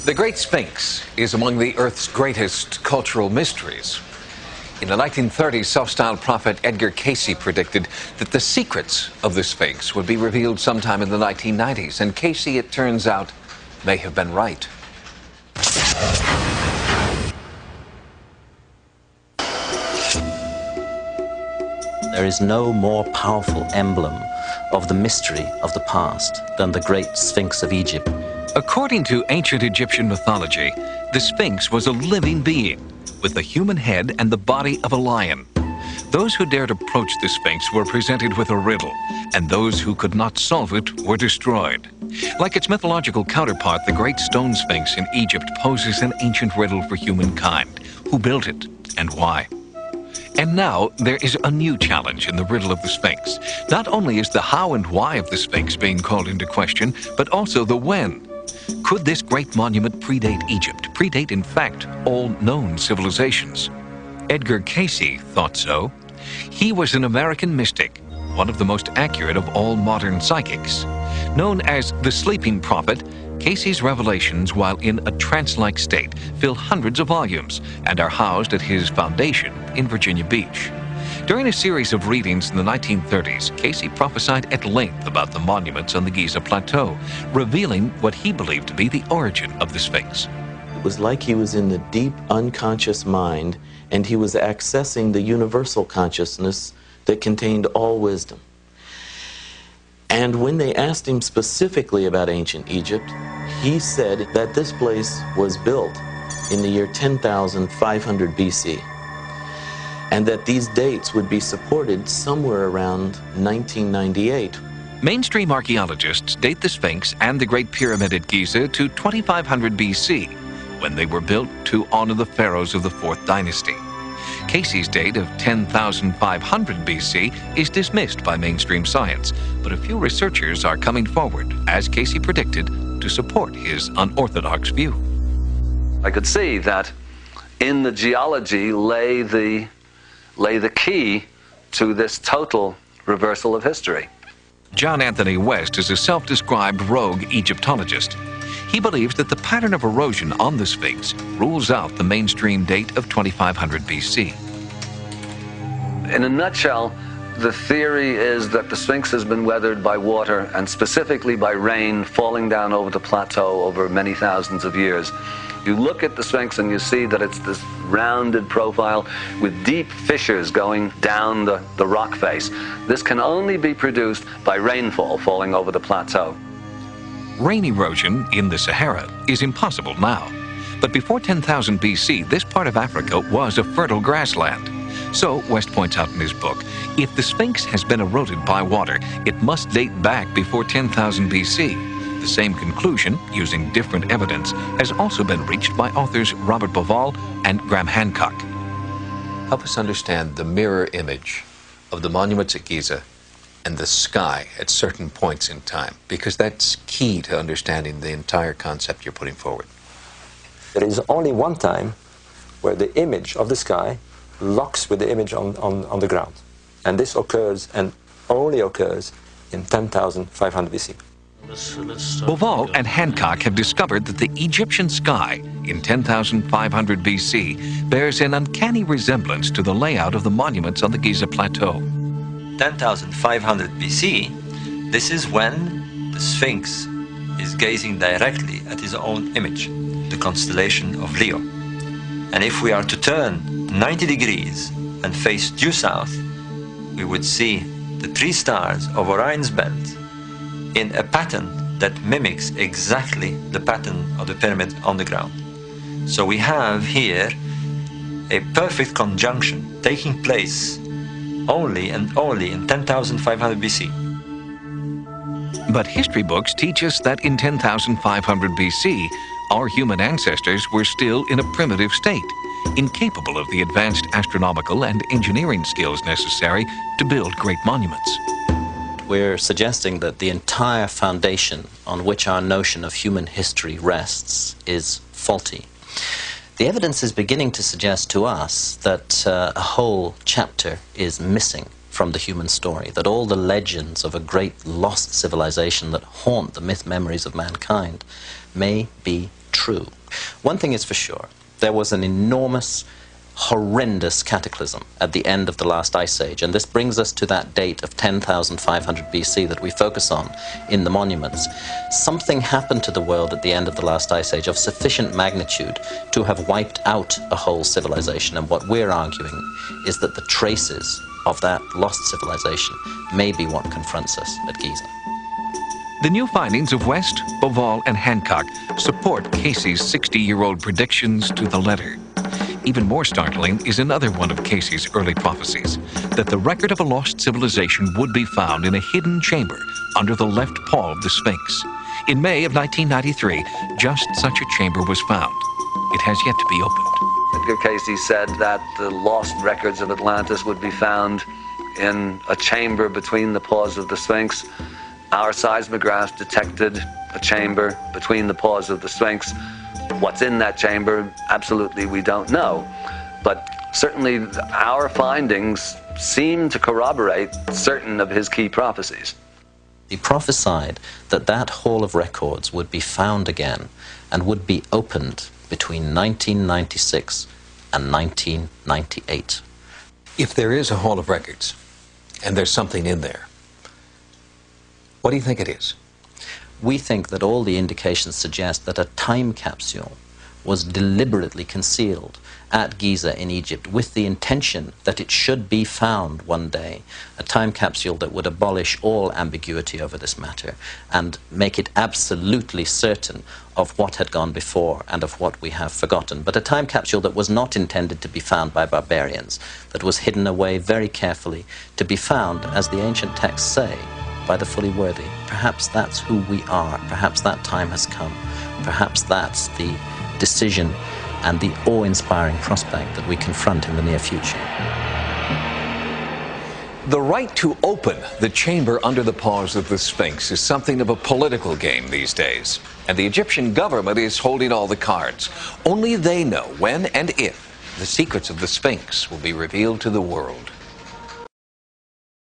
The Great Sphinx is among the Earth's greatest cultural mysteries. In the 1930s, self-styled prophet Edgar Cayce predicted that the secrets of the Sphinx would be revealed sometime in the 1990s, and Cayce, it turns out, may have been right. There is no more powerful emblem of the mystery of the past than the Great Sphinx of Egypt. According to ancient Egyptian mythology, the Sphinx was a living being with a human head and the body of a lion. Those who dared approach the Sphinx were presented with a riddle, and those who could not solve it were destroyed. Like its mythological counterpart, the Great Stone Sphinx in Egypt poses an ancient riddle for humankind. Who built it and why? And now there is a new challenge in the riddle of the Sphinx. Not only is the how and why of the Sphinx being called into question, but also the when. Could this great monument predate Egypt, predate, in fact, all known civilizations? Edgar Cayce thought so. He was an American mystic, one of the most accurate of all modern psychics. Known as the Sleeping Prophet, Cayce's revelations, while in a trance-like state, fill hundreds of volumes and are housed at his foundation in Virginia Beach. During a series of readings in the 1930s, Cayce prophesied at length about the monuments on the Giza Plateau, revealing what he believed to be the origin of the Sphinx. It was like he was in the deep unconscious mind, and he was accessing the universal consciousness that contained all wisdom. And when they asked him specifically about ancient Egypt, he said that this place was built in the year 10,500 BC. And that these dates would be supported somewhere around 1998. Mainstream archaeologists date the Sphinx and the Great Pyramid at Giza to 2500 BC, when they were built to honor the pharaohs of the 4th dynasty. Cayce's date of 10,500 BC is dismissed by mainstream science, but a few researchers are coming forward, as Cayce predicted, to support his unorthodox view. I could see that in the geology lay the key to this total reversal of history. John Anthony West is a self-described rogue Egyptologist. He believes that the pattern of erosion on the Sphinx rules out the mainstream date of 2500 BC. In a nutshell, the theory is that the Sphinx has been weathered by water, and specifically by rain falling down over the plateau over many thousands of years. You look at the Sphinx and you see that it's this rounded profile with deep fissures going down the rock face. This can only be produced by rainfall falling over the plateau. Rain erosion in the Sahara is impossible now. But before 10,000 BC, this part of Africa was a fertile grassland. So, West points out in his book, if the Sphinx has been eroded by water, it must date back before 10,000 BC. The same conclusion, using different evidence, has also been reached by authors Robert Bauval and Graham Hancock. Help us understand the mirror image of the monuments at Giza and the sky at certain points in time, because that's key to understanding the entire concept you're putting forward. There is only one time where the image of the sky locks with the image on the ground. And this occurs, and only occurs, in 10,500 BC. Bauval and Hancock have discovered that the Egyptian sky in 10,500 BC bears an uncanny resemblance to the layout of the monuments on the Giza Plateau. 10,500 BC, this is when the Sphinx is gazing directly at his own image, the constellation of Leo. And if we are to turn 90 degrees and face due south, we would see the 3 stars of Orion's belt in a pattern that mimics exactly the pattern of the pyramid on the ground. So we have here a perfect conjunction taking place only and only in 10,500 BC. But history books teach us that in 10,500 BC, our human ancestors were still in a primitive state, incapable of the advanced astronomical and engineering skills necessary to build great monuments. We're suggesting that the entire foundation on which our notion of human history rests is faulty. The evidence is beginning to suggest to us that a whole chapter is missing from the human story, that all the legends of a great lost civilization that haunt the myth memories of mankind may be true. One thing is for sure, there was an enormous, horrendous cataclysm at the end of the last ice age, and this brings us to that date of 10,500 BC that we focus on in the monuments. Something happened to the world at the end of the last ice age of sufficient magnitude to have wiped out a whole civilization, and what we're arguing is that the traces of that lost civilization may be what confronts us at Giza. The new findings of West, Boval, and Hancock support Cayce's 60-year-old predictions to the letter. Even more startling is another one of Cayce's early prophecies, that the record of a lost civilization would be found in a hidden chamber under the left paw of the Sphinx. In May of 1993, just such a chamber was found. It has yet to be opened. Edgar Cayce said that the lost records of Atlantis would be found in a chamber between the paws of the Sphinx. Our seismographs detected a chamber between the paws of the Sphinx. What's in that chamber, absolutely we don't know. But certainly our findings seem to corroborate certain of his key prophecies. He prophesied that that hall of records would be found again and would be opened between 1996 and 1998. If there is a hall of records, and there's something in there, what do you think it is? We think that all the indications suggest that a time capsule was deliberately concealed at Giza in Egypt with the intention that it should be found one day, a time capsule that would abolish all ambiguity over this matter and make it absolutely certain of what had gone before and of what we have forgotten. But a time capsule that was not intended to be found by barbarians, that was hidden away very carefully to be found, as the ancient texts say, by the fully worthy. Perhaps that's who we are. Perhaps that time has come. Perhaps that's the decision and the awe-inspiring prospect that we confront in the near future. The right to open the chamber under the paws of the Sphinx is something of a political game these days, and the Egyptian government is holding all the cards. Only they know when and if the secrets of the Sphinx will be revealed to the world.